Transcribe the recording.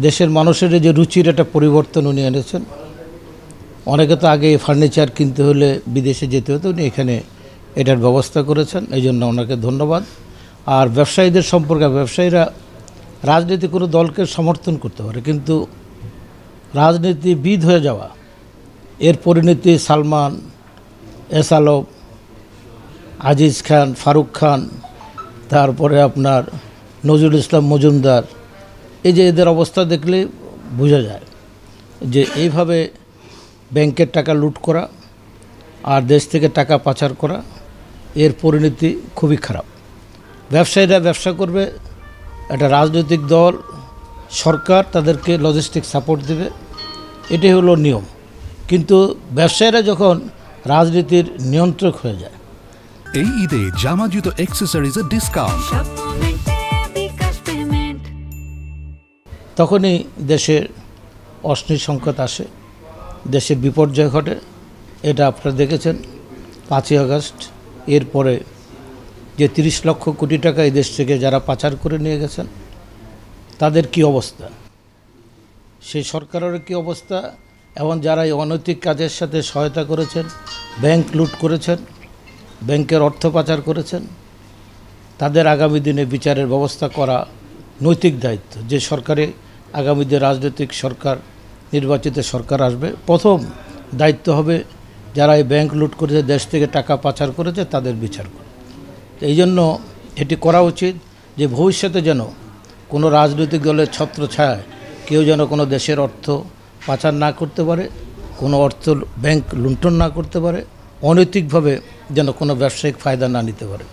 দেশের মানুষের যে রুচির একটা পরিবর্তন উনি এনেছেন। অনেকে তো আগে ফার্নিচার কিনতে হলে বিদেশে যেতে হতো, উনি এখানে এটার ব্যবস্থা করেছেন, এই জন্য ওনাকে ধন্যবাদ। আর ব্যবসায়ীদের সম্পর্কে, ব্যবসায়ীরা রাজনীতি কোনো দলকে সমর্থন করতে পারে, কিন্তু রাজনীতিবিদ হয়ে যাওয়া, এর পরিণতি সালমান, এস আলম, আজিজ খান, ফারুক খান, তারপরে আপনার নজরুল ইসলাম মজুমদার, এই যে এদের অবস্থা দেখলে বোঝা যায় যে এইভাবে ব্যাংকের টাকা লুট করা আর দেশ থেকে টাকা পাচার করা, এর পরিণতি খুবই খারাপ। ব্যবসায়ীরা ব্যবসা করবে, একটা রাজনৈতিক দল, সরকার তাদেরকে লজিস্টিক সাপোর্ট দেবে, এটাই হলো নিয়ম। কিন্তু ব্যবসায়ীরা যখন রাজনীতির নিয়ন্ত্রক হয়ে যায়, এই ঈদে জামা জুতো অ্যাকসেসরিজের ডিসকাউন্ট, তখনই দেশের অশ্লীল সংকট আসে, দেশে বিপর্যয় ঘটে। এটা আপনারা দেখেছেন 5ই আগস্ট, এরপরে যে 30 লক্ষ কোটি টাকা এই দেশ থেকে যারা পাচার করে নিয়ে গেছেন, তাদের কি অবস্থা, সেই সরকারের কি অবস্থা, এবং যারা এই অনৈতিক কাজের সাথে সহায়তা করেছেন, ব্যাংক লুট করেছেন, ব্যাংকের অর্থ পাচার করেছেন, তাদের আগামী দিনে বিচারের ব্যবস্থা করা নৈতিক দায়িত্ব। যে সরকারে আগামী দিনে রাজনৈতিক সরকার, নির্বাচিত সরকার আসবে, প্রথম দায়িত্ব হবে যারা এই ব্যাংক লুট করেছে, দেশ থেকে টাকা পাচার করেছে, তাদের বিচার করা। এই জন্য এটি করা উচিত যে ভবিষ্যতে যেন কোনো রাজনৈতিক দলের ছত্রছায়ায় কেউ যেন কোনো দেশের অর্থ পাচার না করতে পারে, কোনো অর্থ ব্যাংক লুণ্ঠন না করতে পারে, অনৈতিকভাবে যেন কোনো ব্যবসায়িক ফায়দা না নিতে পারে।